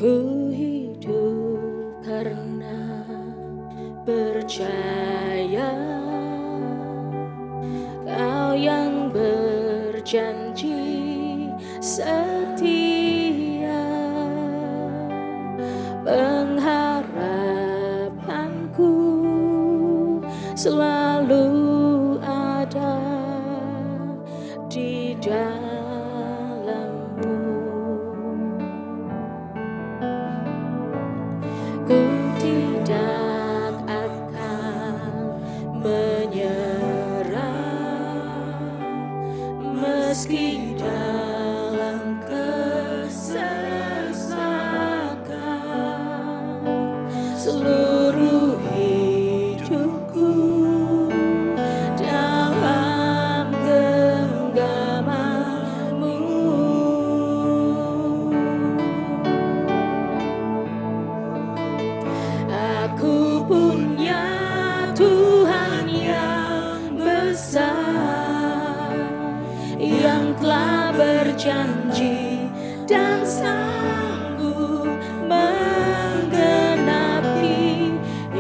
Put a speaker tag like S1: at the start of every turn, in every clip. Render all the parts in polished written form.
S1: Ku hidup karena percaya Kau yang berjanji setia. Pengharapanku selalu ada di dalam-Mu. Ku tidak akan menyerah meski dalam kesesakan. Seluruh hidupku dalam genggaman-Mu. Aku punya Tuhan yang besar, yang telah berjanji dan sanggup menggenapi.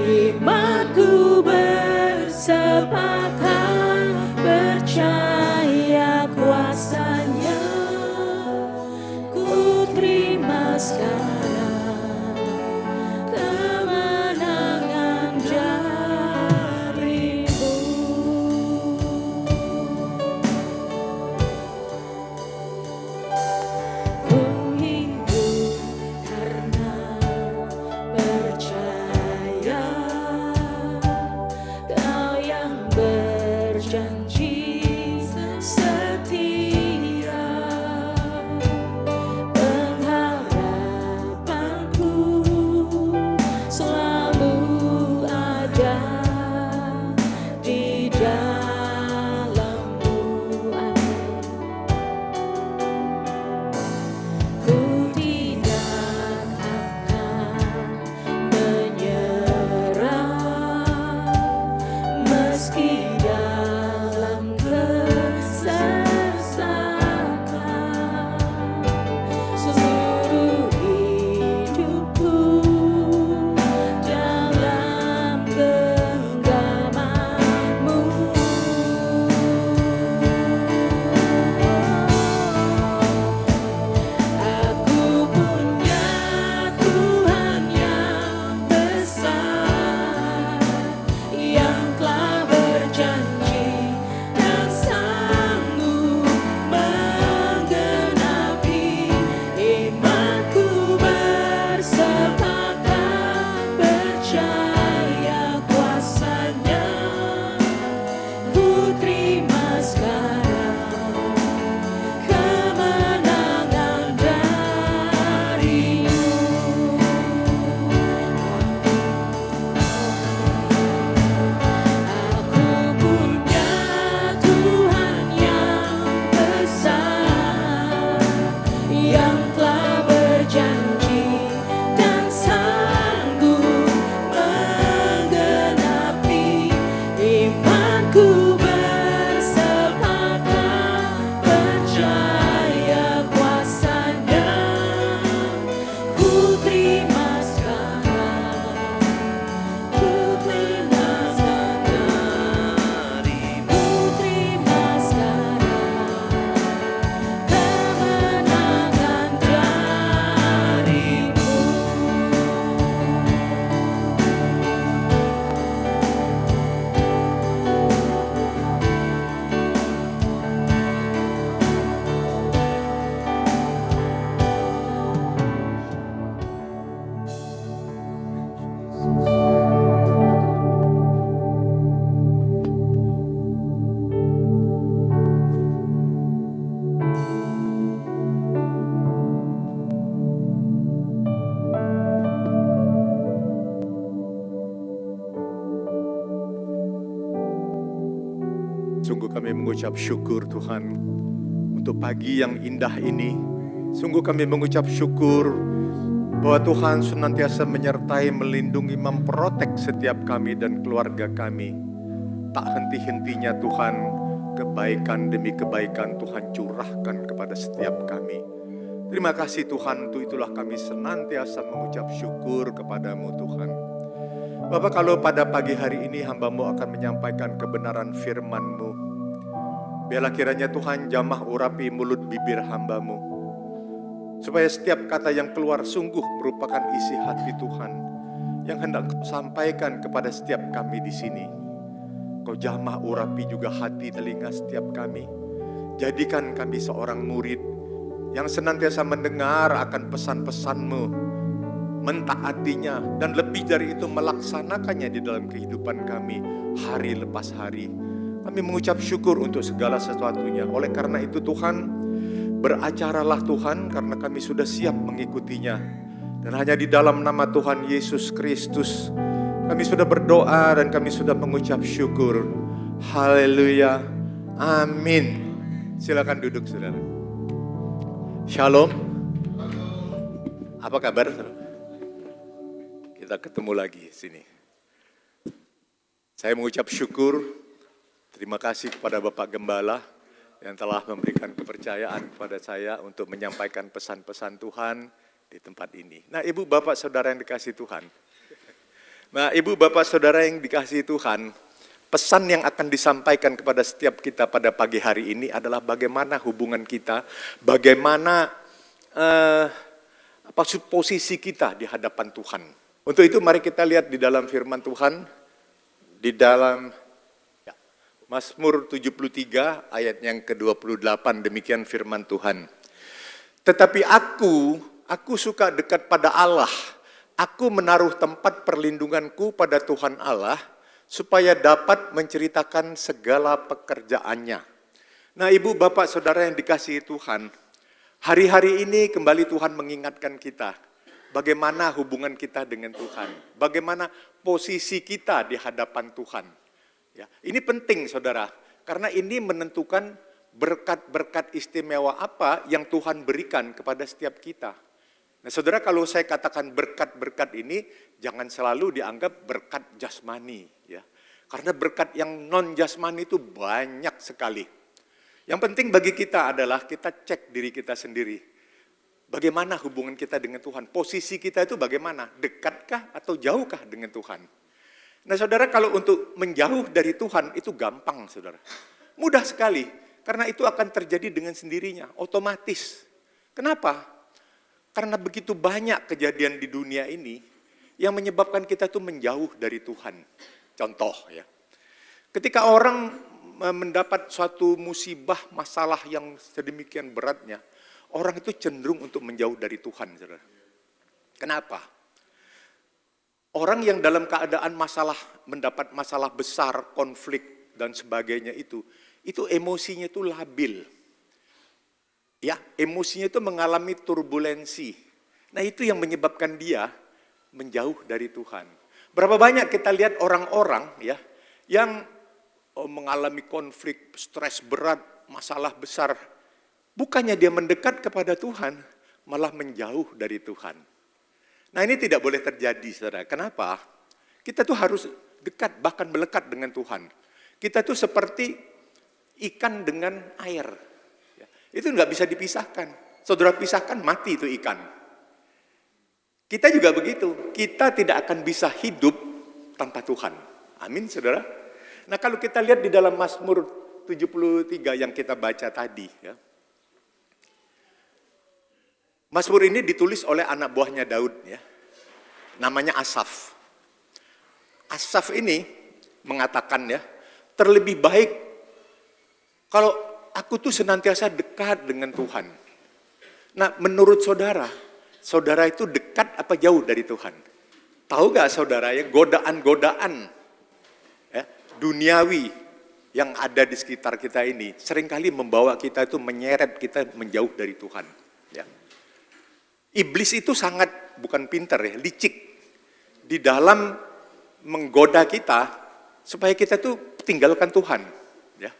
S1: Imanku bersepakat percaya kuasa-Nya. Ku terima sekarang kemenangan dari-Mu. Ku hidup karena percaya Kau yang berjanji setia. Pengharapanku selalu ada di dalam-Mu. Amin. Ku tidak akan menyerah meski dalam kesesakan. Seluruh hidupku dalam genggaman-Mu. Aku punya Tuhan yang besar, yang telah berjanji dan sanggup menggenapi. Imanku bersepakat percaya kuasa-Nya. Ku terima sekarang kemenangan dari-Mu. Aku punya Tuhan yang besar, yang telah berjanji dan sanggup menggenapi. Imanku bersepakat percaya kuasa-Nya. Ku terima sekarang, ku terima sekarang, ku terima sekarang kemenangan dari-Mu.
S2: Sungguh kami mengucap syukur Tuhan untuk pagi yang indah ini. Sungguh kami mengucap syukur bahwa Tuhan senantiasa menyertai, melindungi, memprotek setiap kami dan keluarga kami. Tak henti-hentinya Tuhan, kebaikan demi kebaikan Tuhan curahkan kepada setiap kami. Terima kasih Tuhan, untuk itulah kami senantiasa mengucap syukur kepadamu Tuhan. Bapak, kalau pada pagi hari ini hamba-Mu akan menyampaikan kebenaran firman-Mu, biarlah kiranya Tuhan jamah urapi mulut bibir hamba-Mu, supaya setiap kata yang keluar sungguh merupakan isi hati Tuhan yang hendak Kau sampaikan kepada setiap kami di sini. Kau jamah urapi juga hati telinga setiap kami. Jadikan kami seorang murid yang senantiasa mendengar akan pesan-pesan-Mu, mentaatinya, dan lebih dari itu melaksanakannya di dalam kehidupan kami hari lepas hari. Kami mengucap syukur untuk segala sesuatunya. Oleh karena itu Tuhan, beracaralah Tuhan, karena kami sudah siap mengikutinya. Dan hanya di dalam nama Tuhan Yesus Kristus kami sudah berdoa dan kami sudah mengucap syukur. Haleluya. Amin. Silakan duduk saudara. Shalom. Apa kabar saudara? Kita ketemu lagi di sini. Saya mengucap syukur. Terima kasih kepada Bapak Gembala yang telah memberikan kepercayaan kepada saya untuk menyampaikan pesan-pesan Tuhan di tempat ini. Nah, Ibu Bapak Saudara yang dikasihi Tuhan. Nah, Ibu Bapak Saudara yang dikasihi Tuhan, pesan yang akan disampaikan kepada setiap kita pada pagi hari ini adalah bagaimana hubungan kita, bagaimana posisi kita di hadapan Tuhan. Untuk itu mari kita lihat di dalam firman Tuhan, di dalam Mazmur 73 ayat yang ke-28, demikian firman Tuhan. Tetapi aku suka dekat pada Allah. Aku menaruh tempat perlindunganku pada Tuhan Allah, supaya dapat menceritakan segala pekerjaannya. Nah, Ibu, Bapak, Saudara yang dikasihi Tuhan, hari-hari ini kembali Tuhan mengingatkan kita, bagaimana hubungan kita dengan Tuhan, bagaimana posisi kita di hadapan Tuhan. Ya, ini penting saudara, karena ini menentukan berkat-berkat istimewa apa yang Tuhan berikan kepada setiap kita. Nah saudara, kalau saya katakan berkat-berkat ini, jangan selalu dianggap berkat jasmani. Ya. Karena berkat yang non-jasmani itu banyak sekali. Yang penting bagi kita adalah kita cek diri kita sendiri. Bagaimana hubungan kita dengan Tuhan, posisi kita itu bagaimana, dekatkah atau jauhkah dengan Tuhan. Nah saudara, kalau untuk menjauh dari Tuhan itu gampang saudara. Mudah sekali, karena itu akan terjadi dengan sendirinya, otomatis. Kenapa? Karena begitu banyak kejadian di dunia ini yang menyebabkan kita tuh menjauh dari Tuhan. Contoh ya, ketika orang mendapat suatu musibah, masalah yang sedemikian beratnya, orang itu cenderung untuk menjauh dari Tuhan saudara. Kenapa? Orang yang dalam keadaan mendapat masalah besar, konflik dan sebagainya itu emosinya itu labil. Ya, emosinya itu mengalami turbulensi. Nah, itu yang menyebabkan dia menjauh dari Tuhan. Berapa banyak kita lihat orang-orang ya yang mengalami konflik, stres berat, masalah besar. Bukannya dia mendekat kepada Tuhan, malah menjauh dari Tuhan. Nah ini tidak boleh terjadi saudara. Kenapa? Kita tuh harus dekat, bahkan melekat dengan Tuhan. Kita tuh seperti ikan dengan air. Itu nggak bisa dipisahkan. Saudara pisahkan, mati itu ikan. Kita juga begitu. Kita tidak akan bisa hidup tanpa Tuhan. Amin saudara. Nah kalau kita lihat di dalam Mazmur 73 yang kita baca tadi. Ya. Mazmur ini ditulis oleh anak buahnya Daud, ya. Namanya Asaf. Asaf ini mengatakan ya, terlebih baik kalau aku tuh senantiasa dekat dengan Tuhan. Nah, menurut saudara itu dekat apa jauh dari Tuhan? Tahu gak saudara ya, godaan-godaan ya, duniawi yang ada di sekitar kita ini seringkali membawa kita itu menyeret kita menjauh dari Tuhan. Ya. Iblis itu sangat bukan pintar ya, licik di dalam menggoda kita supaya kita tuh tinggalkan Tuhan. Ya.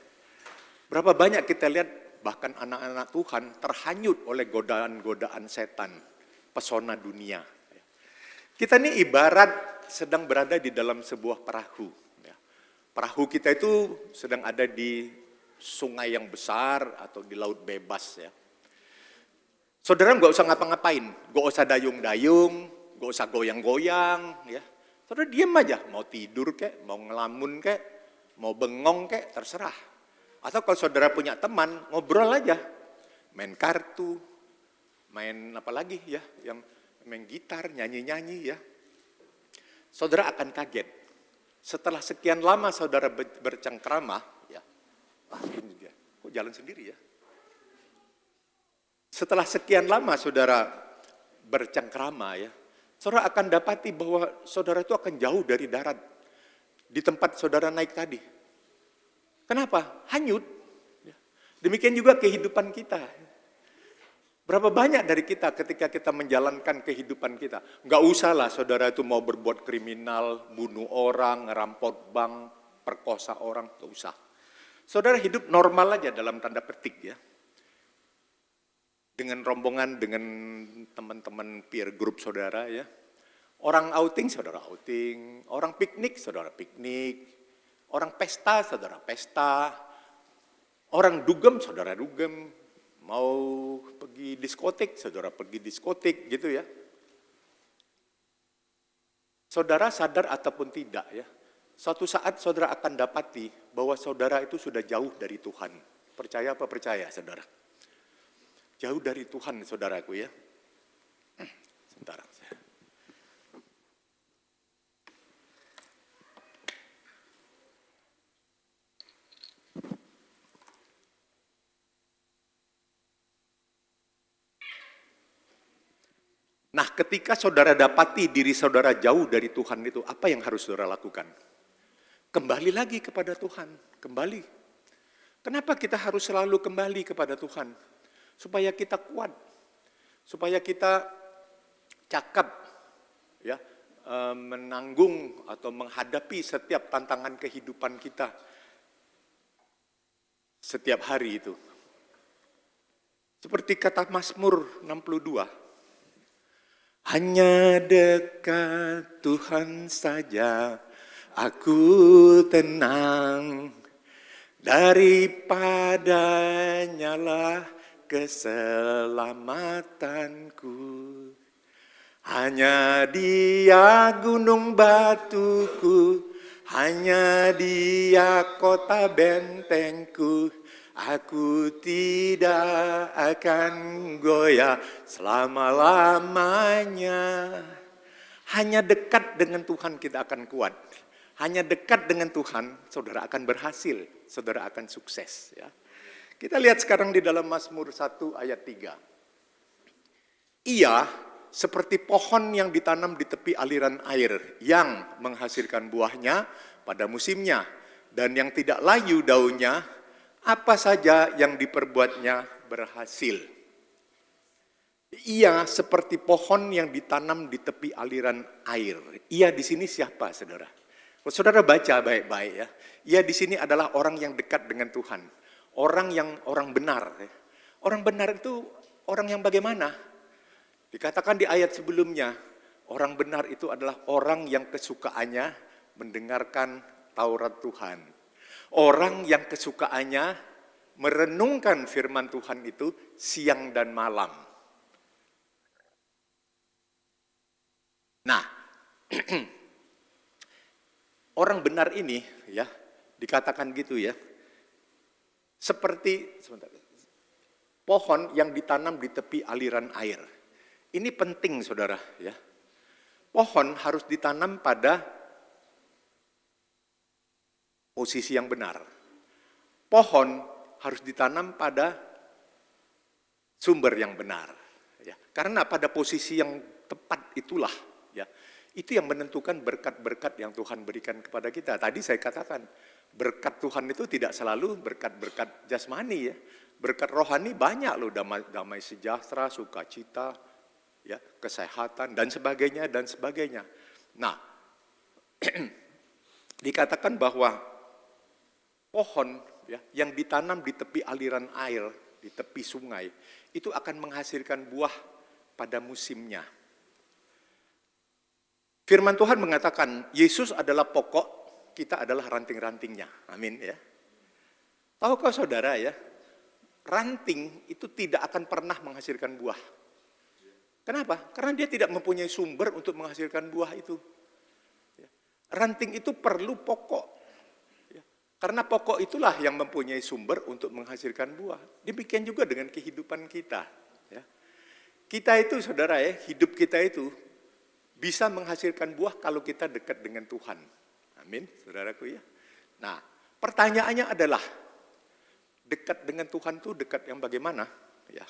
S2: Berapa banyak kita lihat bahkan anak-anak Tuhan terhanyut oleh godaan-godaan setan, pesona dunia. Kita ini ibarat sedang berada di dalam sebuah perahu. Ya. Perahu kita itu sedang ada di sungai yang besar atau di laut bebas ya. Saudara nggak usah ngapa-ngapain, nggak usah dayung-dayung, nggak usah goyang-goyang, ya. Saudara diam aja, mau tidur kek, mau ngelamun kek, mau bengong kek, terserah. Atau kalau saudara punya teman, ngobrol aja, main kartu, main apa lagi ya, yang main gitar, nyanyi-nyanyi ya. Saudara akan kaget. Setelah sekian lama saudara bercengkrama, ya, ini dia, kok jalan sendiri ya. Setelah sekian lama saudara bercengkrama ya, saudara akan dapati bahwa saudara itu akan jauh dari darat. Di tempat saudara naik tadi. Kenapa? Hanyut. Demikian juga kehidupan kita. Berapa banyak dari kita ketika kita menjalankan kehidupan kita. Nggak usah lah saudara itu mau berbuat kriminal, bunuh orang, ngerampok bank, perkosa orang, nggak usah. Saudara hidup normal aja dalam tanda petik ya. Dengan rombongan, dengan teman-teman peer group saudara ya. Orang outing, saudara outing. Orang piknik, saudara piknik. Orang pesta, saudara pesta. Orang dugem, saudara dugem. Mau pergi diskotik, saudara pergi diskotik gitu ya. Saudara sadar ataupun tidak ya. Suatu saat saudara akan dapati bahwa saudara itu sudah jauh dari Tuhan. Percaya apa percaya saudara? Jauh dari Tuhan saudaraku ya. Sebentar. Nah ketika saudara dapati diri saudara jauh dari Tuhan itu, apa yang harus saudara lakukan? Kembali lagi kepada Tuhan, kembali. Kenapa kita harus selalu kembali kepada Tuhan? Supaya kita kuat, supaya kita cakap, ya, menanggung atau menghadapi setiap tantangan kehidupan kita setiap hari itu. Seperti kata Mazmur 62, hanya dekat Tuhan saja aku tenang, daripadanya lah keselamatanku. Hanya Dia gunung batuku, hanya Dia kota bentengku. Aku tidak akan goyah selama-lamanya. Hanya dekat dengan Tuhan kita akan kuat. Hanya dekat dengan Tuhan, saudara akan berhasil, saudara akan sukses. Ya. Kita lihat sekarang di dalam Mazmur 1 ayat 3. Ia seperti pohon yang ditanam di tepi aliran air, yang menghasilkan buahnya pada musimnya, dan yang tidak layu daunnya, apa saja yang diperbuatnya berhasil. Ia seperti pohon yang ditanam di tepi aliran air. Ia di sini siapa, saudara? Kalau saudara baca baik-baik ya, ia di sini adalah orang yang dekat dengan Tuhan. Orang benar. Orang benar itu orang yang bagaimana? Dikatakan di ayat sebelumnya, orang benar itu adalah orang yang kesukaannya mendengarkan Taurat Tuhan. Orang yang kesukaannya merenungkan firman Tuhan itu siang dan malam. Nah, orang benar ini ya, dikatakan gitu ya. Seperti pohon yang ditanam di tepi aliran air. Ini penting saudara ya. Pohon harus ditanam pada posisi yang benar. Pohon harus ditanam pada sumber yang benar. Ya. Karena pada posisi yang tepat itulah ya. Itu yang menentukan berkat-berkat yang Tuhan berikan kepada kita. Tadi saya katakan, berkat Tuhan itu tidak selalu berkat-berkat jasmani ya. Berkat rohani banyak loh, damai sejahtera, sukacita, ya, kesehatan dan sebagainya dan sebagainya. Nah, dikatakan bahwa pohon ya, yang ditanam di tepi aliran air, di tepi sungai, itu akan menghasilkan buah pada musimnya. Firman Tuhan mengatakan, Yesus adalah pokok, kita adalah ranting-rantingnya. Amin ya. Tahukah saudara ya, ranting itu tidak akan pernah menghasilkan buah. Kenapa? Karena dia tidak mempunyai sumber untuk menghasilkan buah itu. Ranting itu perlu pokok. Karena pokok itulah yang mempunyai sumber untuk menghasilkan buah. Demikian juga dengan kehidupan kita. Kita itu, saudara ya, hidup kita itu bisa menghasilkan buah kalau kita dekat dengan Tuhan. Amin, saudaraku ya. Nah, pertanyaannya adalah, dekat dengan Tuhan itu dekat yang bagaimana? Ya.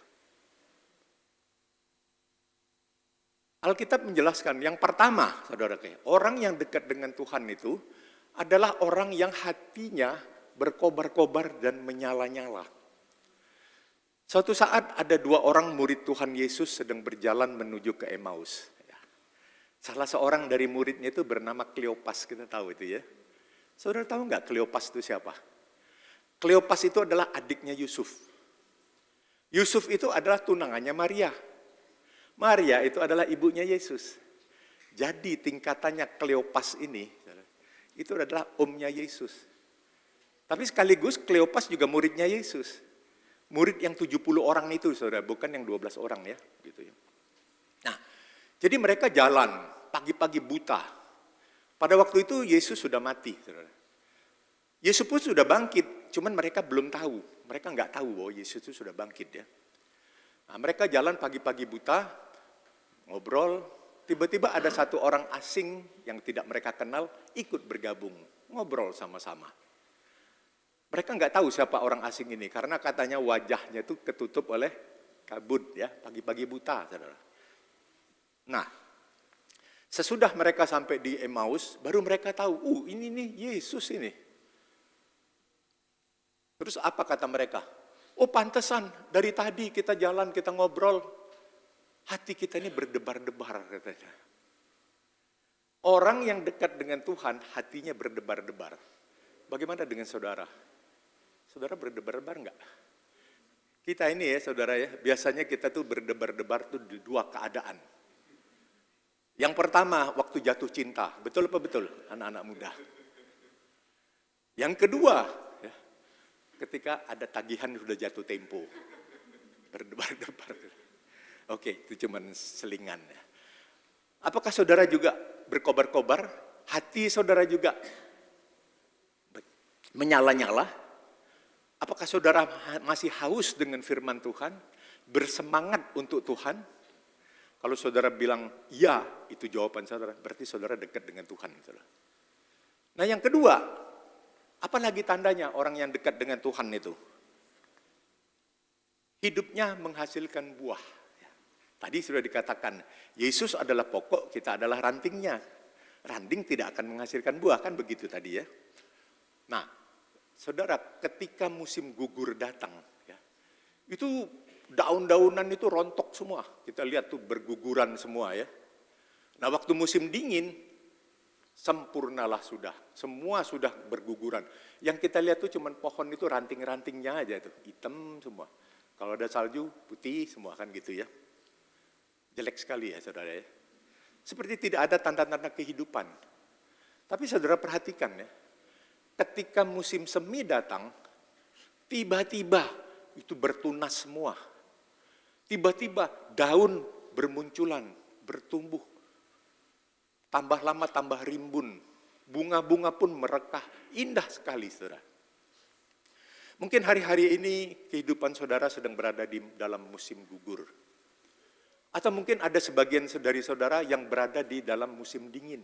S2: Alkitab menjelaskan yang pertama, saudara-saudara, orang yang dekat dengan Tuhan itu adalah orang yang hatinya berkobar-kobar dan menyala-nyala. Suatu saat ada 2 orang murid Tuhan Yesus sedang berjalan menuju ke Emmaus. Salah seorang dari muridnya itu bernama Kleopas, kita tahu itu ya. Saudara tahu nggak Kleopas itu siapa? Kleopas itu adalah adiknya Yusuf. Yusuf itu adalah tunangannya Maria. Maria itu adalah ibunya Yesus. Jadi tingkatannya Kleopas ini, itu adalah omnya Yesus. Tapi sekaligus Kleopas juga muridnya Yesus. Murid yang 70 orang itu, saudara, bukan yang 12 orang ya. Gitu ya. Nah, jadi mereka jalan pagi-pagi buta. Pada waktu itu Yesus sudah mati, saudara. Yesus pun sudah bangkit, cuman mereka belum tahu. Mereka nggak tahu bahwa Yesus itu sudah bangkit ya. Nah, mereka jalan pagi-pagi buta, ngobrol. Tiba-tiba ada satu orang asing yang tidak mereka kenal ikut bergabung, ngobrol sama-sama. Mereka nggak tahu siapa orang asing ini karena katanya wajahnya itu ketutup oleh kabut ya, pagi-pagi buta, saudara. Nah, sesudah mereka sampai di Emmaus, baru mereka tahu, ini nih Yesus ini. Terus apa kata mereka? Oh pantesan, dari tadi kita jalan, kita ngobrol, hati kita ini berdebar-debar katanya. Orang yang dekat dengan Tuhan, hatinya berdebar-debar. Bagaimana dengan saudara? Saudara berdebar-debar enggak? Kita ini ya saudara ya, biasanya kita tuh berdebar-debar tuh di 2 keadaan. Yang pertama, waktu jatuh cinta. Betul apa betul, anak-anak muda? Yang kedua, ya, ketika ada tagihan sudah jatuh tempo. Berdebar-debar. Oke, itu cuman selingan ya. Apakah saudara juga berkobar-kobar? Hati saudara juga menyala-nyala? Apakah saudara masih haus dengan firman Tuhan? Bersemangat untuk Tuhan? Kalau saudara bilang, ya, itu jawaban saudara. Berarti saudara dekat dengan Tuhan. Saudara. Nah yang kedua, apa lagi tandanya orang yang dekat dengan Tuhan itu? Hidupnya menghasilkan buah. Tadi sudah dikatakan, Yesus adalah pokok, kita adalah rantingnya. Ranting tidak akan menghasilkan buah, kan begitu tadi ya. Nah, saudara, ketika musim gugur datang, ya, itu daun-daunan itu rontok semua. Kita lihat tuh berguguran semua ya. Nah waktu musim dingin, sempurnalah sudah. Semua sudah berguguran. Yang kita lihat tuh cuman pohon itu ranting-rantingnya aja tuh, hitam semua. Kalau ada salju, putih semua kan gitu ya. Jelek sekali ya saudara ya. Seperti tidak ada tanda-tanda kehidupan. Tapi saudara perhatikan ya, ketika musim semi datang, tiba-tiba itu bertunas semua. Tiba-tiba daun bermunculan, bertumbuh. Tambah lama tambah rimbun. Bunga-bunga pun merekah. Indah sekali saudara. Mungkin hari-hari ini kehidupan saudara sedang berada di dalam musim gugur. Atau mungkin ada sebagian dari saudara yang berada di dalam musim dingin.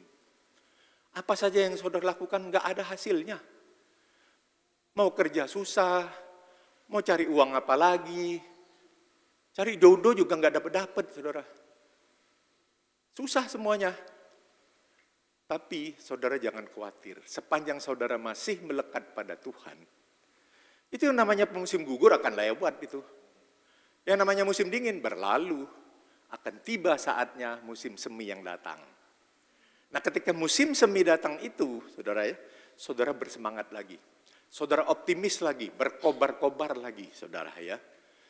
S2: Apa saja yang saudara lakukan nggak ada hasilnya. Mau kerja susah, mau cari uang apa lagi, cari jodoh juga nggak dapat saudara. Susah semuanya. Tapi saudara jangan khawatir, sepanjang saudara masih melekat pada Tuhan, itu yang namanya musim gugur akan lewat itu. Yang namanya musim dingin berlalu, akan tiba saatnya musim semi yang datang. Nah ketika musim semi datang itu, saudara ya, saudara bersemangat lagi. Saudara optimis lagi, berkobar-kobar lagi, saudara ya.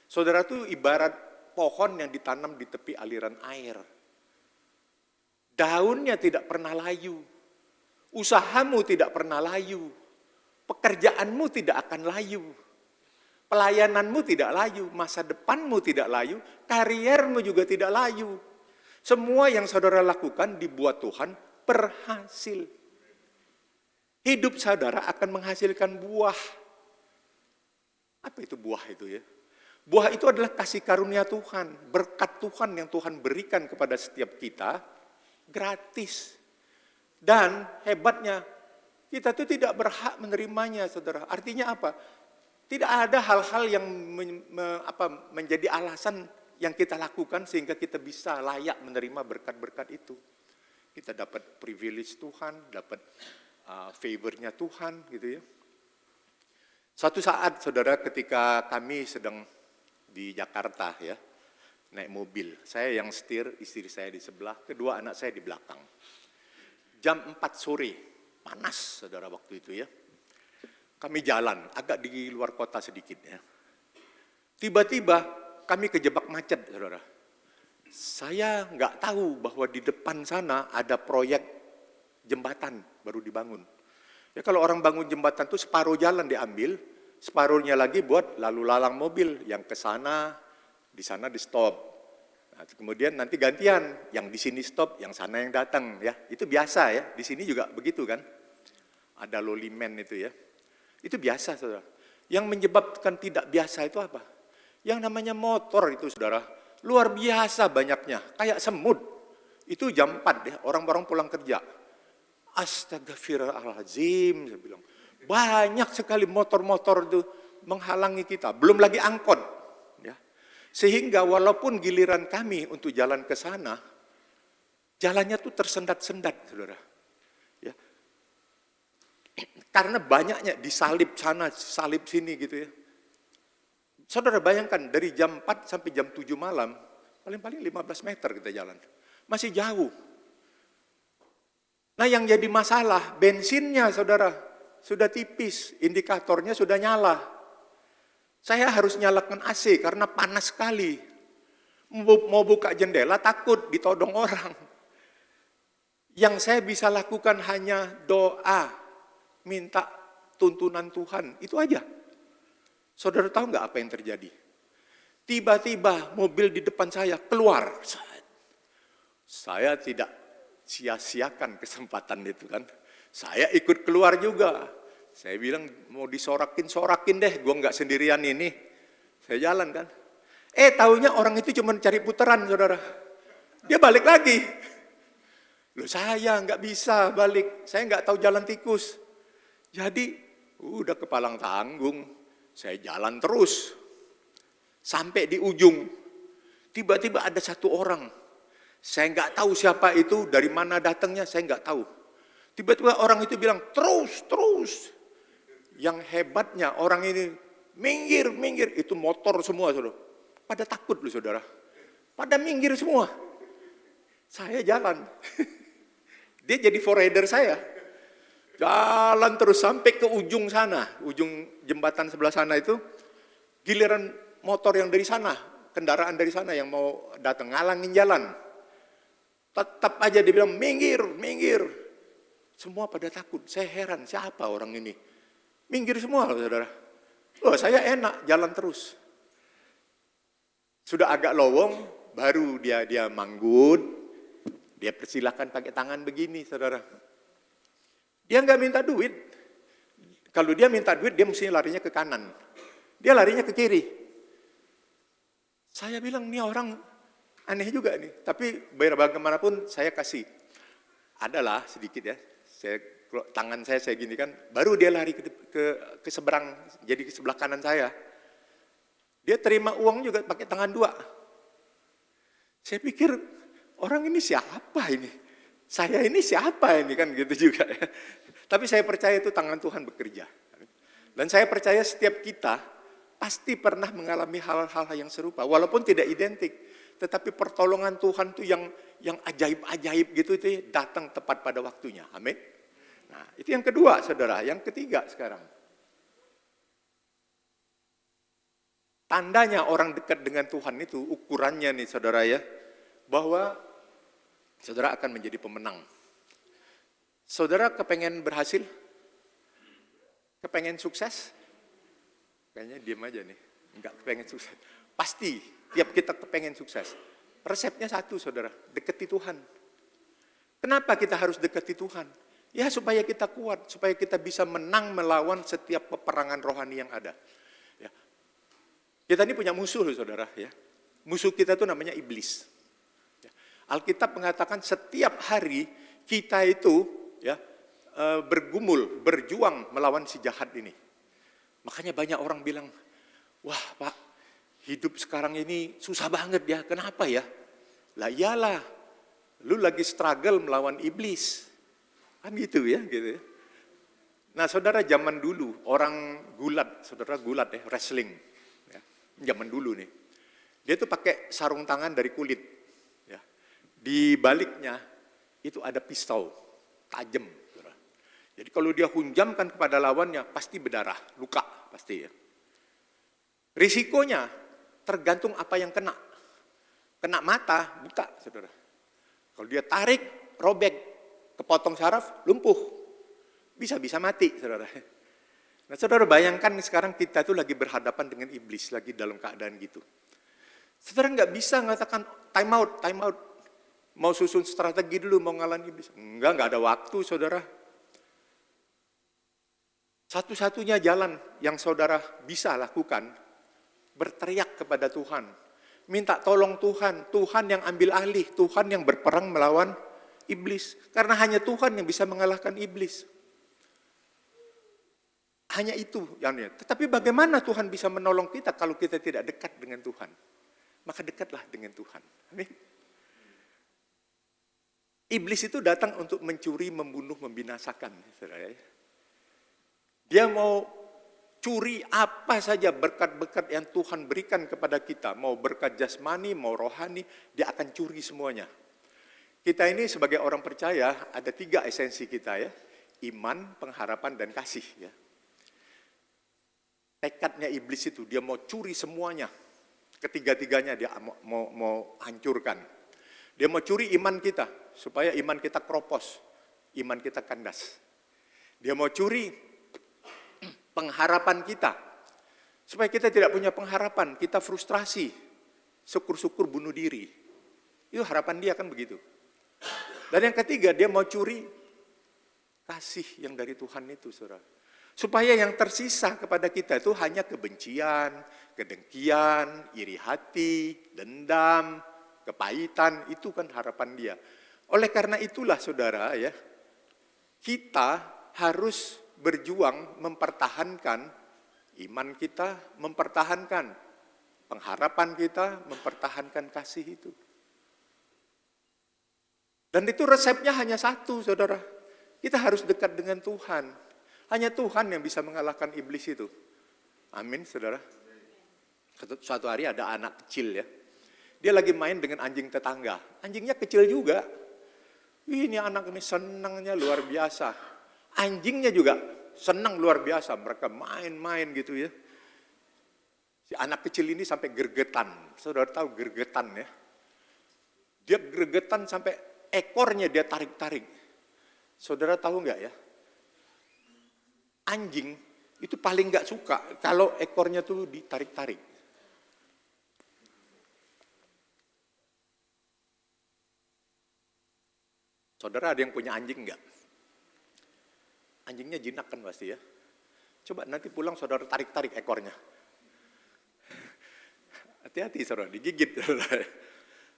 S2: Saudara itu ibarat pohon yang ditanam di tepi aliran air. Daunnya tidak pernah layu. Usahamu tidak pernah layu. Pekerjaanmu tidak akan layu. Pelayananmu tidak layu, masa depanmu tidak layu, kariermu juga tidak layu. Semua yang saudara lakukan dibuat Tuhan berhasil. Hidup saudara akan menghasilkan buah. Apa itu buah itu ya? Buah itu adalah kasih karunia Tuhan, berkat Tuhan yang Tuhan berikan kepada setiap kita gratis. Dan hebatnya, kita itu tidak berhak menerimanya, saudara. Artinya apa? Tidak ada hal-hal yang menjadi alasan yang kita lakukan sehingga kita bisa layak menerima berkat-berkat itu. Kita dapat privilege Tuhan, dapat favornya Tuhan, gitu ya. Suatu saat, saudara, ketika kami sedang di Jakarta ya, naik mobil. Saya yang setir, istri saya di sebelah, kedua anak saya di belakang. Jam 4 sore, panas, saudara, waktu itu ya. Kami jalan, agak di luar kota sedikit ya. Tiba-tiba kami kejebak macet, saudara. Saya nggak tahu bahwa di depan sana ada proyek jembatan baru dibangun. Ya kalau orang bangun jembatan tuh separuh jalan diambil, separuhnya lagi buat lalu lalang mobil yang ke sana, di sana di stop. Nah, kemudian nanti gantian, yang di sini stop, yang sana yang datang ya. Itu biasa ya, di sini juga begitu kan. Ada lolimen itu ya. Itu biasa, saudara. Yang menyebabkan tidak biasa itu apa? Yang namanya motor itu, saudara, luar biasa banyaknya, kayak semut. Itu jam 4 ya, orang-orang pulang kerja. Astagfirullahaladzim, saya bilang. Banyak sekali motor-motor itu menghalangi kita, belum lagi angkot. Ya. Sehingga walaupun giliran kami untuk jalan ke sana, jalannya tuh tersendat-sendat, saudara. Ya. Karena banyaknya disalip sana, salip sini gitu ya. Saudara bayangkan dari jam 4 sampai jam 7 malam, paling-paling 15 meter kita jalan. Masih jauh. Nah yang jadi masalah, bensinnya saudara, sudah tipis, indikatornya sudah nyala. Saya harus nyalakan AC karena panas sekali. Mau buka jendela takut ditodong orang. Yang saya bisa lakukan hanya doa. Minta tuntunan Tuhan, itu aja. Saudara tahu nggak apa yang terjadi? Tiba-tiba mobil di depan saya keluar. Saya tidak sia-siakan kesempatan itu kan. Saya ikut keluar juga. Saya bilang mau disorakin deh, gue nggak sendirian ini. Saya jalan kan. Taunya orang itu cuma cari putaran, saudara. Dia balik lagi. Loh saya nggak bisa balik, saya nggak tahu jalan tikus. Jadi udah kepalang tanggung, saya jalan terus. Sampai di ujung, tiba-tiba ada satu orang. Saya nggak tahu siapa itu, dari mana datangnya, saya nggak tahu. Tiba-tiba orang itu bilang, terus. Yang hebatnya orang ini, minggir, itu motor semua, saudara. Pada takut loh saudara, pada minggir semua. Saya jalan, dia jadi forerunner saya. Jalan terus sampai ke ujung sana, ujung jembatan sebelah sana itu, giliran motor yang dari sana, kendaraan dari sana yang mau datang, ngalangin jalan. Tetap aja dia bilang, minggir. Semua pada takut, saya heran, siapa orang ini? Minggir semua saudara. Loh saya enak, jalan terus. Sudah agak lowong, baru dia manggut, dia persilakan pakai tangan begini saudara. Dia nggak minta duit. Kalau dia minta duit, dia mesti larinya ke kanan. Dia larinya ke kiri. Saya bilang, ini orang aneh juga nih. Tapi biar bagaimanapun saya kasih. Adalah sedikit ya. Tangan saya gini kan. Baru dia lari ke seberang, jadi ke sebelah kanan saya. Dia terima uang juga pakai tangan dua. Saya pikir, orang ini siapa ini? Saya ini siapa ini kan gitu juga ya. Tapi saya percaya itu tangan Tuhan bekerja. Dan saya percaya setiap kita pasti pernah mengalami hal-hal yang serupa. Walaupun tidak identik. Tetapi pertolongan Tuhan itu yang ajaib-ajaib gitu itu datang tepat pada waktunya. Amin. Nah itu yang kedua saudara. Yang ketiga sekarang. Tandanya orang dekat dengan Tuhan itu ukurannya nih saudara ya. Bahwa saudara akan menjadi pemenang. Saudara kepengen berhasil? Kepengen sukses? Kayaknya diam aja nih, enggak kepengen sukses. Pasti, tiap kita kepengen sukses. Resepnya satu saudara, deketi Tuhan. Kenapa kita harus deketi Tuhan? Ya supaya kita kuat, supaya kita bisa menang melawan setiap peperangan rohani yang ada. Ya. Kita ini punya musuh loh saudara. Ya. Musuh kita itu namanya iblis. Ya. Alkitab mengatakan setiap hari kita itu ya bergumul, berjuang melawan si jahat ini. Makanya banyak orang bilang, wah Pak, hidup sekarang ini susah banget ya, kenapa ya? Lah iyalah, lu lagi struggle melawan iblis. Kan gitu ya, gitu ya. Nah saudara zaman dulu, orang gulat, saudara gulat ya, wrestling. Ya, zaman dulu nih. Dia tuh pakai sarung tangan dari kulit. Ya. Di baliknya itu ada pisau, tajam. Saudara. Jadi kalau dia hunjamkan kepada lawannya, pasti berdarah, luka pasti ya. Risikonya tergantung apa yang kena. Kena mata, buta saudara. Kalau dia tarik, robek, kepotong saraf, lumpuh. Bisa-bisa mati, saudara. Nah, saudara bayangkan sekarang kita tuh lagi berhadapan dengan iblis, lagi dalam keadaan gitu. Saudara nggak bisa mengatakan time out. Mau susun strategi dulu, mau ngalahin iblis. Nggak ada waktu, saudara. Satu-satunya jalan yang saudara bisa lakukan, berteriak kepada Tuhan. Minta tolong Tuhan, Tuhan yang ambil alih, Tuhan yang berperang melawan iblis. Karena hanya Tuhan yang bisa mengalahkan iblis. Hanya itu yang ini. Tetapi bagaimana Tuhan bisa menolong kita kalau kita tidak dekat dengan Tuhan? Maka dekatlah dengan Tuhan. Amin. Iblis itu datang untuk mencuri, membunuh, membinasakan. Saudara. Dia mau curi apa saja berkat-berkat yang Tuhan berikan kepada kita. Mau berkat jasmani, mau rohani, dia akan curi semuanya. Kita ini sebagai orang percaya ada 3 esensi kita ya. Iman, pengharapan, dan kasih ya. Tekadnya iblis itu dia mau curi semuanya. Ketiga-tiganya dia mau hancurkan. Dia mau curi iman kita supaya iman kita kropos, iman kita kandas. Dia mau curi pengharapan kita supaya kita tidak punya pengharapan, kita frustrasi, syukur-syukur bunuh diri. Itu harapan dia kan begitu. Dan yang ketiga, dia mau curi kasih yang dari Tuhan itu, saudara. Supaya yang tersisa kepada kita itu hanya kebencian, kedengkian, iri hati, dendam, kepahitan, itu kan harapan dia. Oleh karena itulah, saudara, ya, kita harus berjuang mempertahankan iman kita, mempertahankan pengharapan kita, mempertahankan kasih itu. Dan itu resepnya hanya satu, saudara. Kita harus dekat dengan Tuhan. Hanya Tuhan yang bisa mengalahkan iblis itu. Amin, saudara. Suatu hari ada anak kecil ya. Dia lagi main dengan anjing tetangga. Anjingnya kecil juga. Ini anak ini senangnya luar biasa. Anjingnya juga senang luar biasa. Mereka main-main gitu ya. Si anak kecil ini sampai gergetan. Saudara tahu gergetan ya. Dia gergetan sampai ekornya dia tarik-tarik. Saudara tahu nggak ya? Anjing itu paling nggak suka kalau ekornya tuh ditarik-tarik. Saudara ada yang punya anjing nggak? Anjingnya jinak kan pasti ya. Coba nanti pulang saudara tarik-tarik ekornya. Hati-hati saudara, digigit.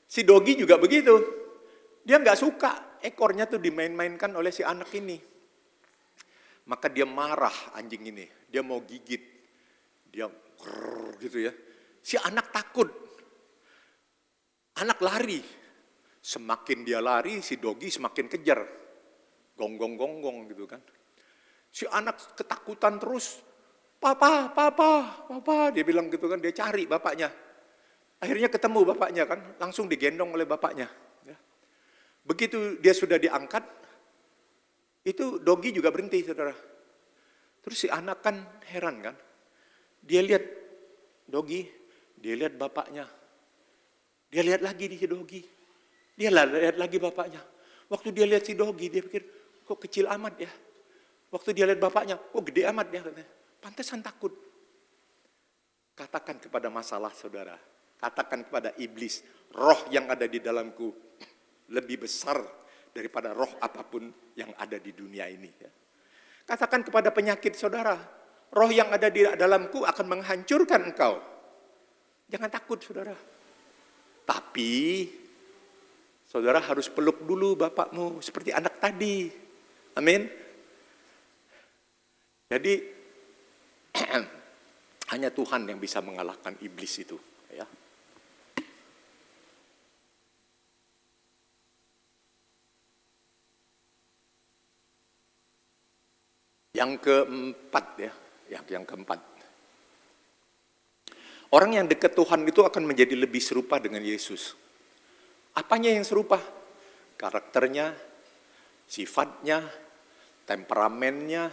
S2: Si Dogi juga begitu. Dia nggak suka ekornya tuh dimain-mainkan oleh si anak ini. Maka dia marah anjing ini. Dia mau gigit. Dia gitu ya. Si anak takut. Anak lari. Semakin dia lari, si Dogi semakin kejar. Gonggong-gonggong gitu kan. Si anak ketakutan terus. Papa. Dia bilang gitu kan. Dia cari bapaknya. Akhirnya ketemu bapaknya kan. Langsung digendong oleh bapaknya. Begitu dia sudah diangkat, itu Dogi juga berhenti, saudara. Terus si anak kan heran kan. Dia lihat Dogi, dia lihat bapaknya. Dia lihat lagi di si Dogi. Dia lihat lagi bapaknya. Waktu dia lihat si Dogi, dia pikir, kok kecil amat ya. Waktu dia lihat bapaknya, kok gede amat ya. Pantesan takut. Katakan kepada masalah saudara, katakan kepada iblis, roh yang ada di dalamku lebih besar daripada roh apapun yang ada di dunia ini. Katakan kepada penyakit saudara, roh yang ada di dalamku akan menghancurkan engkau. Jangan takut saudara. Tapi saudara harus peluk dulu bapakmu seperti anak tadi. Amin. Jadi hanya Tuhan yang bisa mengalahkan iblis itu, ya. Yang keempat ya, yang keempat. Orang yang dekat Tuhan itu akan menjadi lebih serupa dengan Yesus. Apanya yang serupa? Karakternya, sifatnya, temperamennya,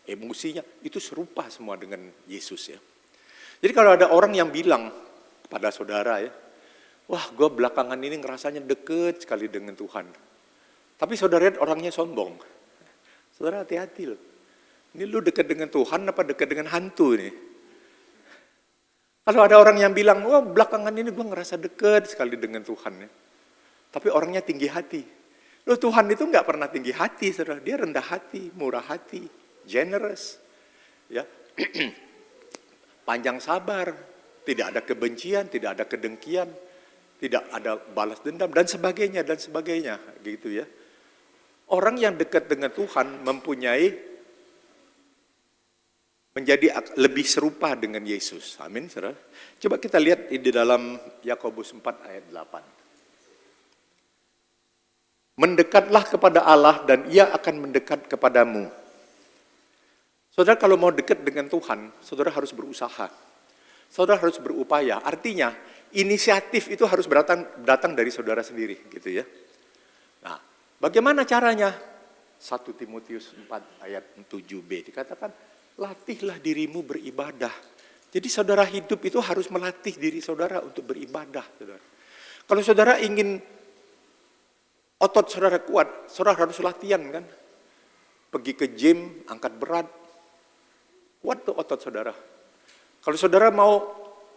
S2: emosinya, itu serupa semua dengan Yesus ya. Jadi kalau ada orang yang bilang pada saudara ya, wah gue belakangan ini ngerasanya deket sekali dengan Tuhan. Tapi saudara lihat orangnya sombong. Saudara hati-hati loh. Ini lu dekat dengan Tuhan apa dekat dengan hantu nih? Kalau ada orang yang bilang, wah belakangan ini gue ngerasa deket sekali dengan Tuhan ya. Tapi orangnya tinggi hati. Loh Tuhan itu nggak pernah tinggi hati, saudara. Dia rendah hati, murah hati, generous, ya, panjang sabar, tidak ada kebencian, tidak ada kedengkian, tidak ada balas dendam dan sebagainya, gitu ya. Orang yang dekat dengan Tuhan menjadi lebih serupa dengan Yesus. Amin, saudara. Coba kita lihat di dalam Yakobus 4 ayat 8. Mendekatlah kepada Allah dan Ia akan mendekat kepadamu. Saudara kalau mau dekat dengan Tuhan, saudara harus berusaha. Saudara harus berupaya. Artinya, inisiatif itu harus datang dari saudara sendiri, gitu ya. Nah, bagaimana caranya? 1 Timotius 4 ayat 7b dikatakan, latihlah dirimu beribadah. Jadi saudara hidup itu harus melatih diri saudara untuk beribadah, saudara. Kalau saudara ingin otot saudara kuat, saudara harus latihan kan. Pergi ke gym, angkat berat, kuat tuh otot saudara. Kalau saudara mau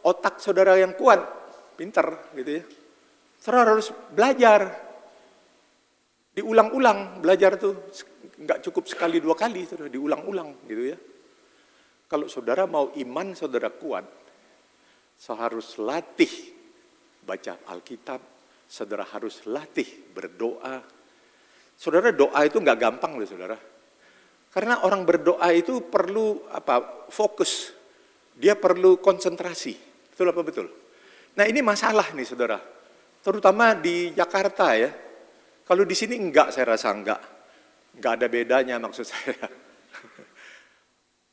S2: otak saudara yang kuat, pintar gitu ya, saudara harus belajar. Diulang-ulang, belajar tuh nggak cukup sekali 2 kali, saudara, diulang-ulang gitu ya. Kalau saudara mau iman saudara kuat, saudara harus latih baca Alkitab, saudara harus latih berdoa. Saudara doa itu nggak gampang loh saudara. Karena orang berdoa itu perlu fokus, dia perlu konsentrasi, betul apa betul? Nah ini masalah nih saudara, terutama di Jakarta ya. Kalau di sini enggak, saya rasa enggak ada bedanya maksud saya.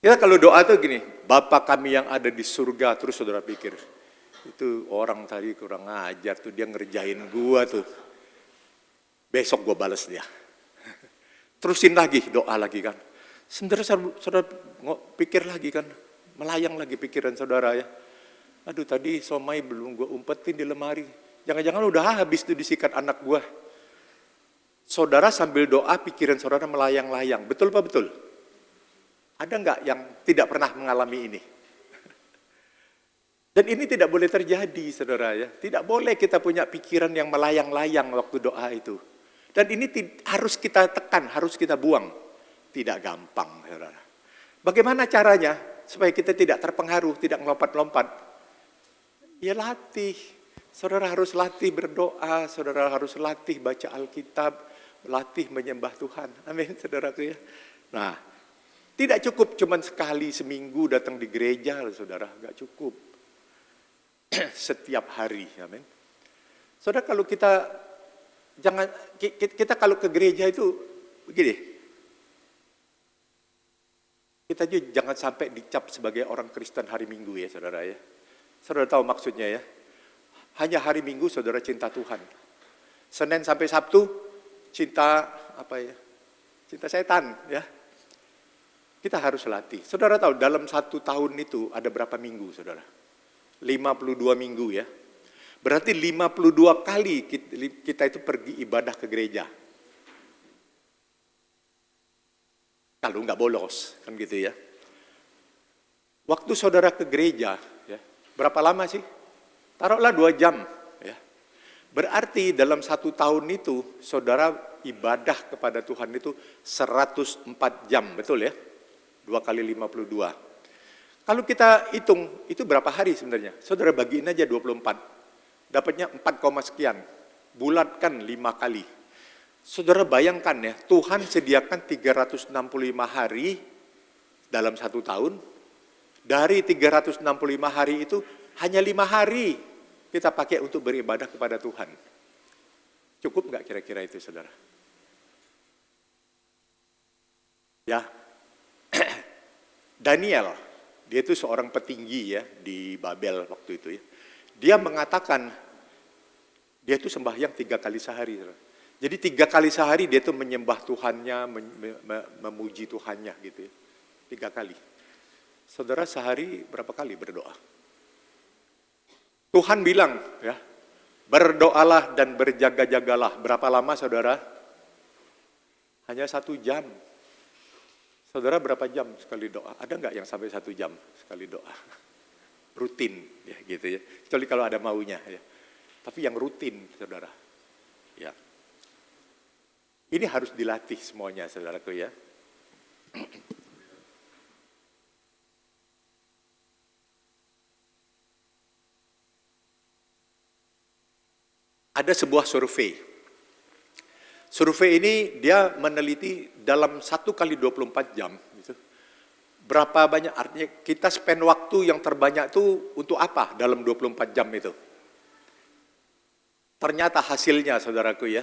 S2: Ya kalau doa tuh gini, Bapa kami yang ada di surga, terus saudara pikir, itu orang tadi kurang ajar tuh, dia ngerjain gua tuh. Besok gua balas dia. Terusin lagi, doa lagi kan. Sebentar saudara pikir lagi kan, melayang lagi pikiran saudara ya. Aduh tadi somai belum gua umpetin di lemari. Jangan-jangan udah habis tuh disikat anak gua. Saudara sambil doa pikiran saudara melayang-layang, betul apa betul? Ada enggak yang tidak pernah mengalami ini? Dan ini tidak boleh terjadi, saudara ya. Tidak boleh kita punya pikiran yang melayang-layang waktu doa itu. Dan ini harus kita tekan, harus kita buang. Tidak gampang, saudara. Bagaimana caranya supaya kita tidak terpengaruh, tidak melompat-lompat? Ya latih. Saudara harus latih berdoa, saudara harus latih baca Alkitab, latih menyembah Tuhan. Amin, saudaraku ya. Nah, tidak cukup cuman sekali seminggu datang di gereja, saudara. Gak cukup. Setiap hari, amin. Saudara kalau kita kalau ke gereja itu begini. Kita juga jangan sampai dicap sebagai orang Kristen hari Minggu ya, saudara ya. Saudara tahu maksudnya ya. Hanya hari Minggu saudara cinta Tuhan. Senin sampai Sabtu cinta cinta setan ya. Kita harus latih. Saudara tahu dalam 1 tahun itu ada berapa minggu saudara? 52 minggu ya. Berarti 52 kali kita itu pergi ibadah ke gereja. Kalau nggak bolos, kan gitu ya. Waktu saudara ke gereja, ya, Berapa lama sih? Taruhlah 2 jam. Ya. Berarti dalam 1 tahun itu, saudara ibadah kepada Tuhan itu 104 jam, betul ya? 2 kali 52. Kalau kita hitung, itu berapa hari sebenarnya? Saudara bagiin aja 24. Dapatnya 4, sekian. Bulatkan 5 kali. Saudara bayangkan ya, Tuhan sediakan 365 hari dalam 1 tahun. Dari 365 hari itu, hanya 5 hari kita pakai untuk beribadah kepada Tuhan. Cukup nggak kira-kira itu, saudara? Ya, Daniel, dia itu seorang petinggi ya di Babel waktu itu ya. Dia mengatakan, dia itu sembahyang 3 kali sehari. Saudara. Jadi 3 kali sehari dia itu menyembah Tuhannya, memuji Tuhannya gitu ya. 3 kali. Saudara sehari berapa kali berdoa? Tuhan bilang ya, berdoalah dan berjaga-jagalah. Berapa lama saudara? Hanya 1 jam. Saudara berapa jam sekali doa? Ada nggak yang sampai 1 jam sekali doa? Rutin ya gitu ya. Kecuali kalau ada maunya ya. Tapi yang rutin saudara. Ya. Ini harus dilatih semuanya saudaraku ya. Ada sebuah survei. Survei ini dia meneliti dalam 1 kali 24 jam. Gitu. Berapa banyak, artinya kita spend waktu yang terbanyak itu untuk apa dalam 24 jam itu? Ternyata hasilnya saudaraku ya.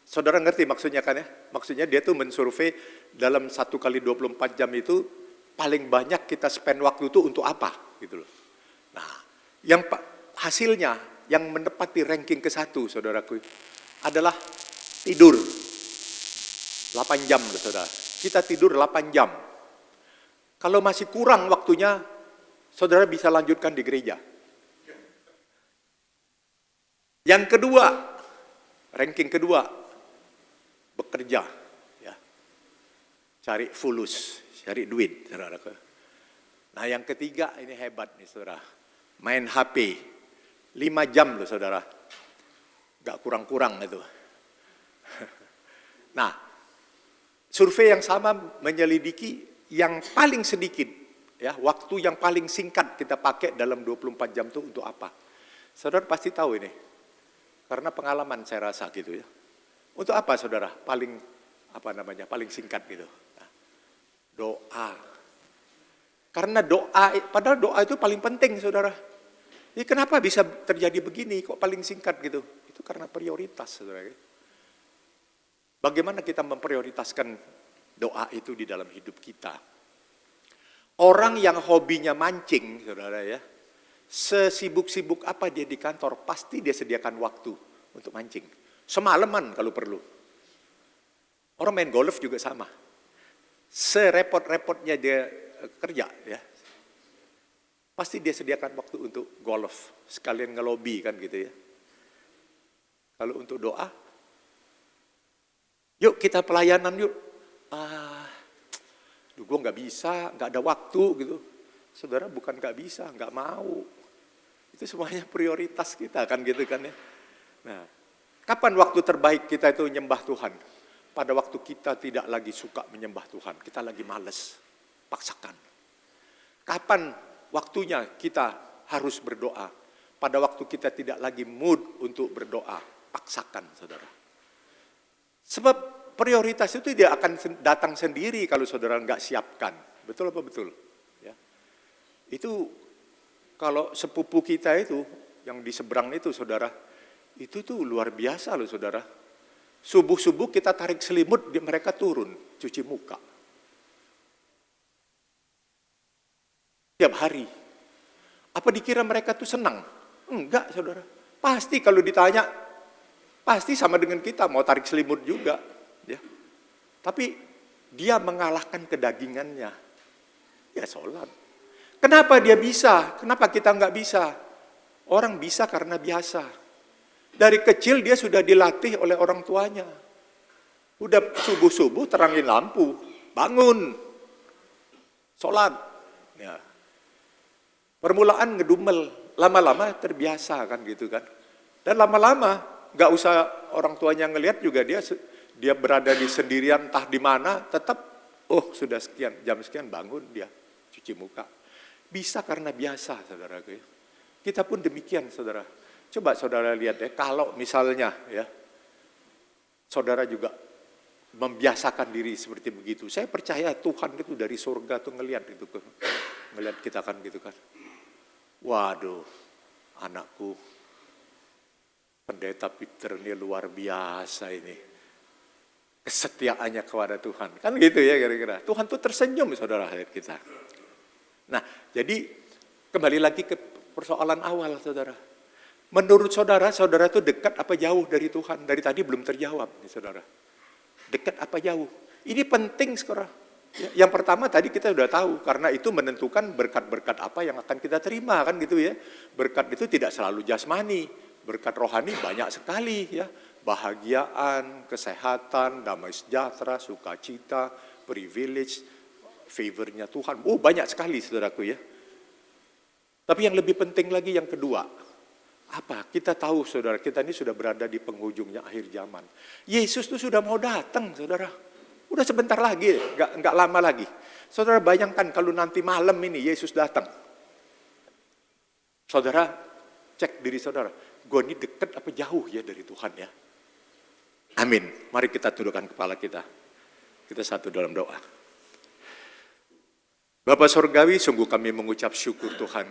S2: Saudara ngerti maksudnya kan ya? Maksudnya dia tuh mensurvei dalam 1 kali 24 jam itu paling banyak kita spend waktu itu untuk apa? Gitu loh. Nah, yang hasilnya yang menepati ranking ke-1 saudaraku adalah tidur 8 jam saudara. Kita tidur 8 jam. Kalau masih kurang waktunya, saudara bisa lanjutkan di gereja. Yang kedua, ranking kedua, bekerja. Ya. Cari fulus, cari duit saudaraku. Nah yang ketiga ini hebat nih saudara, main HP. 5 jam loh saudara, gak kurang-kurang itu. Nah, survei yang sama menyelidiki yang paling sedikit, ya waktu yang paling singkat kita pakai dalam 24 jam itu untuk apa? Saudara pasti tahu ini, karena pengalaman saya rasa gitu ya. Untuk apa saudara? Paling singkat gitu. Nah, doa. Karena doa, padahal doa itu paling penting saudara. Ini kenapa bisa terjadi begini, kok paling singkat gitu? Itu karena prioritas, saudara. Bagaimana kita memprioritaskan doa itu di dalam hidup kita? Orang yang hobinya mancing, saudara ya, sesibuk-sibuk apa dia di kantor, pasti dia sediakan waktu untuk mancing. Semalaman kalau perlu. Orang main golf juga sama. Serepot-repotnya dia kerja, ya. Pasti dia sediakan waktu untuk golf, sekalian ngelobi kan gitu ya. Kalau untuk doa, yuk kita pelayanan yuk. Gue nggak bisa, nggak ada waktu gitu. Saudara bukan nggak bisa, nggak mau. Itu semuanya prioritas kita kan gitu kan ya. Nah, kapan waktu terbaik kita itu menyembah Tuhan? Pada waktu kita tidak lagi suka menyembah Tuhan, kita lagi males, paksakan. Kapan waktunya kita harus berdoa? Pada waktu kita tidak lagi mood untuk berdoa, paksakan saudara. Sebab prioritas itu tidak akan datang sendiri kalau saudara nggak siapkan. Betul apa betul? Ya. Itu kalau sepupu kita itu, yang di seberang itu saudara, itu tuh luar biasa loh saudara. Subuh-subuh kita tarik selimut, mereka turun, cuci muka. Tiap hari. Apa dikira mereka tuh senang? Enggak, saudara. Pasti kalau ditanya, pasti sama dengan kita, mau tarik selimut juga. Ya. Tapi dia mengalahkan kedagingannya. Ya sholat. Kenapa dia bisa? Kenapa kita enggak bisa? Orang bisa karena biasa. Dari kecil dia sudah dilatih oleh orang tuanya. Udah subuh-subuh terangin lampu, bangun, sholat. Ya. Permulaan ngedumel, lama-lama terbiasa kan gitu kan. Dan lama-lama nggak usah orang tuanya ngelihat juga dia berada di sendirian entah di mana, tetap sudah sekian jam sekian bangun dia cuci muka. Bisa karena biasa, saudaraku ya. Kita pun demikian, saudara. Coba saudara lihat ya, kalau misalnya ya, saudara juga membiasakan diri seperti begitu. Saya percaya Tuhan itu dari surga tuh ngelihat kita kan gitu kan. Waduh, anakku pendeta Peter ini luar biasa ini. Kesetiaannya kepada Tuhan. Kan gitu ya kira-kira. Tuhan tuh tersenyum saudara lihat kita. Nah, jadi kembali lagi ke persoalan awal saudara. Menurut saudara itu dekat apa jauh dari Tuhan? Dari tadi belum terjawab nih saudara. Dekat apa jauh? Ini penting sekarang. Ya, yang pertama tadi kita sudah tahu, karena itu menentukan berkat-berkat apa yang akan kita terima kan gitu ya. Berkat itu tidak selalu jasmani, berkat rohani banyak sekali ya. Bahagiaan, kesehatan, damai sejahtera, sukacita, privilege, favornya Tuhan. Banyak sekali saudaraku ya. Tapi yang lebih penting lagi yang kedua, apa? Kita tahu saudara, kita ini sudah berada di penghujungnya akhir zaman. Yesus itu sudah mau datang saudara. Udah sebentar lagi, nggak lama lagi. Saudara bayangkan kalau nanti malam ini Yesus datang. Saudara cek diri saudara, gue ini dekat apa jauh ya dari Tuhan ya? Amin. Mari kita tundukkan kepala kita. Kita satu dalam doa. Bapa Surgawi, sungguh kami mengucap syukur Tuhan.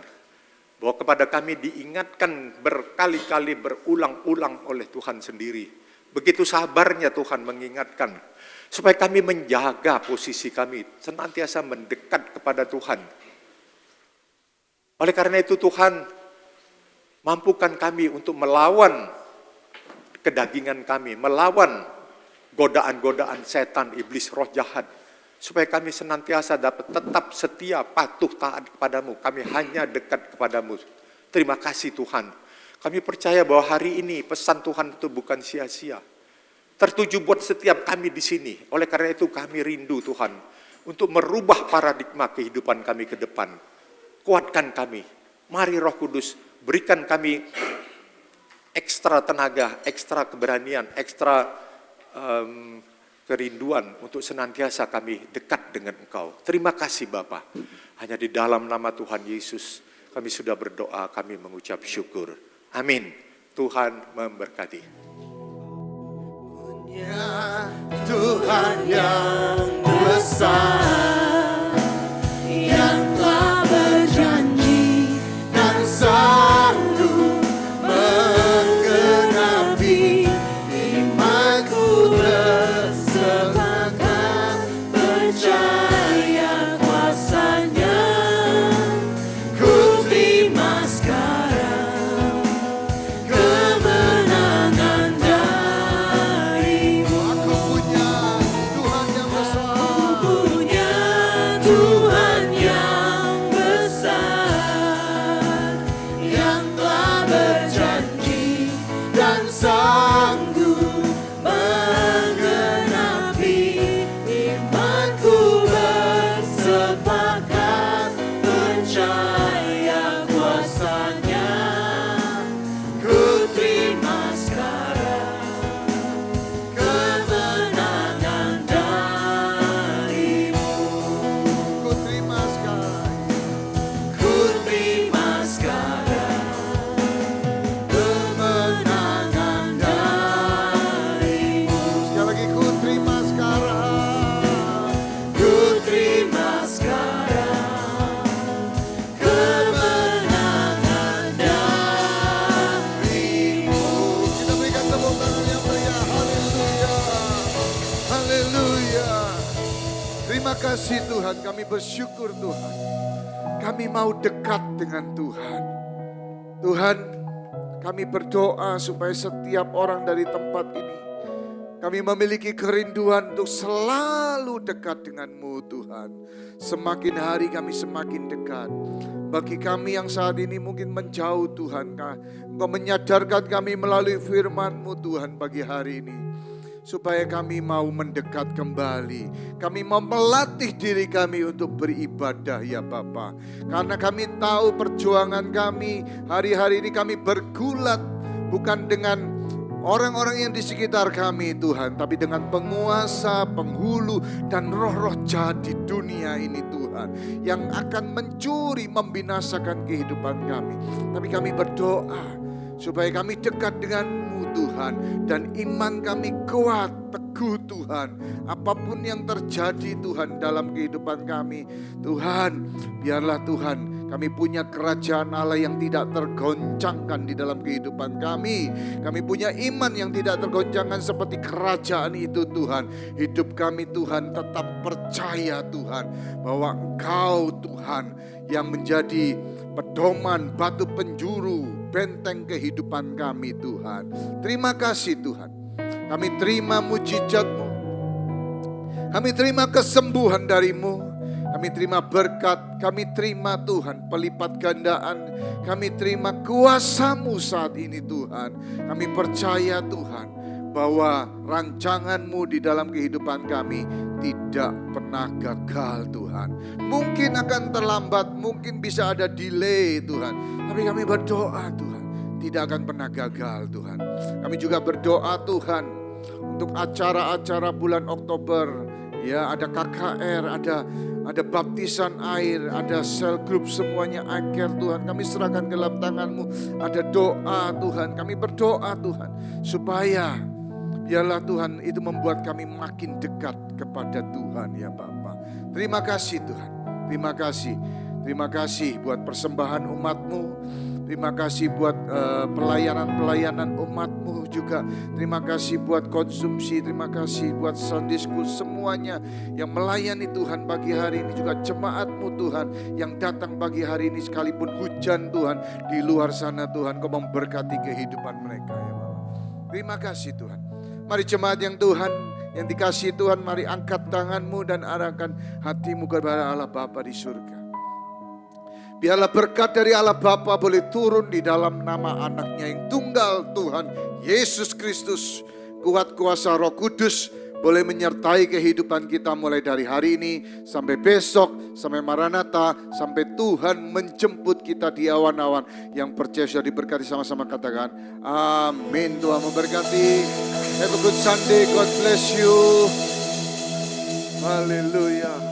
S2: Bahwa kepada kami diingatkan berkali-kali berulang-ulang oleh Tuhan sendiri. Begitu sabarnya Tuhan mengingatkan. Supaya kami menjaga posisi kami. Senantiasa mendekat kepada Tuhan. Oleh karena itu Tuhan, mampukan kami untuk melawan kedagingan kami. Melawan godaan-godaan setan, iblis, roh jahat. Supaya kami senantiasa dapat tetap setia, patuh, taat kepadamu. Kami hanya dekat kepadamu. Terima kasih Tuhan. Kami percaya bahwa hari ini pesan Tuhan itu bukan sia-sia. Tertuju buat setiap kami di sini. Oleh karena itu kami rindu Tuhan. Untuk merubah paradigma kehidupan kami ke depan. Kuatkan kami. Mari Roh Kudus berikan kami ekstra tenaga, ekstra keberanian, ekstra kerinduan untuk senantiasa kami dekat dengan Engkau. Terima kasih Bapa. Hanya di dalam nama Tuhan Yesus kami sudah berdoa, kami mengucap syukur. Amin. Tuhan memberkati.
S1: Tuhan yang besar, yang telah berjanji dan sanggup menggenapi imanku. Sepakat percaya kuasanya, ku terima sekarang kemenangan darimu. Aku punya Tuhan yang besar. Aku punya Tuhan yang besar, yang telah berjanji dan sanggup menggenapi imanku. Bersepakat percaya kuasanya, ku terima sekarang kemenangan darimu. Ku terima sekarang, ku terima sekarang kemenangan darimu. Sekali lagi, ku terima sekarang, ku terima sekarang kemenangan darimu. Kita berikan tepuk tangan yang meriah. Haleluya, haleluya. Terima kasih Tuhan, kami bersyukur Tuhan. Kami mau dekat dengan Tuhan. Tuhan, kami berdoa supaya setiap orang dari tempat ini, kami memiliki kerinduan untuk selalu dekat dengan-Mu Tuhan. Semakin hari kami semakin dekat. Bagi kami yang saat ini mungkin menjauh Tuhan, Engkau menyadarkan kami melalui firman-Mu Tuhan pagi hari ini. supaya kami mau mendekat kembali. Kami mau melatih diri kami untuk beribadah ya Bapa. Karena kami tahu perjuangan kami hari-hari ini kami bergulat bukan dengan orang-orang yang di sekitar kami Tuhan, tapi dengan penguasa, penghulu, dan roh-roh jahat di dunia ini Tuhan, yang akan mencuri, membinasakan kehidupan kami. Tapi kami berdoa supaya kami dekat dengan-Mu Tuhan, dan iman kami kuat, teguh Tuhan. Apapun yang terjadi Tuhan dalam kehidupan kami, Tuhan, biarlah Tuhan kami punya kerajaan Allah yang tidak tergoncangkan di dalam kehidupan kami. Kami punya iman yang tidak tergoncangkan seperti kerajaan itu Tuhan. Hidup kami Tuhan tetap percaya Tuhan bahwa Engkau Tuhan yang menjadi pedoman, batu penjuru, benteng kehidupan kami Tuhan. Terima kasih Tuhan. Kami terima mujizat-Mu. Kami terima kesembuhan dari-Mu. Kami terima berkat, kami terima Tuhan pelipat gandaan, kami terima kuasa-Mu saat ini Tuhan. Kami percaya Tuhan bahwa rancangan-Mu di dalam kehidupan kami tidak pernah gagal Tuhan. Mungkin akan terlambat, mungkin bisa ada delay Tuhan. Tapi kami berdoa Tuhan, tidak akan pernah gagal Tuhan. Kami juga berdoa Tuhan untuk acara-acara bulan Oktober. Ya, ada KKR, ada baptisan air, ada sel group, semuanya akhir Tuhan. Kami serahkan ke dalam tangan-Mu. Ada doa Tuhan, kami berdoa Tuhan. Supaya biarlah Tuhan itu membuat kami makin dekat kepada Tuhan ya Bapa. Terima kasih Tuhan, terima kasih. Terima kasih buat persembahan umat-Mu. Terima kasih buat pelayanan-pelayanan umat-Mu juga. Terima kasih buat konsumsi, terima kasih buat Sunday School, semuanya yang melayani Tuhan pagi hari ini. Juga jemaat-Mu Tuhan yang datang pagi hari ini sekalipun hujan Tuhan. Di luar sana Tuhan Kau memberkati kehidupan mereka ya Bapak. Terima kasih Tuhan. Mari jemaat yang Tuhan, yang dikasihi Tuhan, mari angkat tangan-Mu dan arahkan hatimu kepada Allah Bapa di surga. Biarlah berkat dari Allah Bapa boleh turun di dalam nama anaknya yang tunggal Tuhan Yesus Kristus. Kuat kuasa Roh Kudus boleh menyertai kehidupan kita mulai dari hari ini sampai besok, sampai Maranatha, sampai Tuhan menjemput kita di awan-awan. Yang percaya sudah diberkati, sama-sama katakan amin. Tuhan memberkati. Have a good Sunday. God bless you. Haleluya.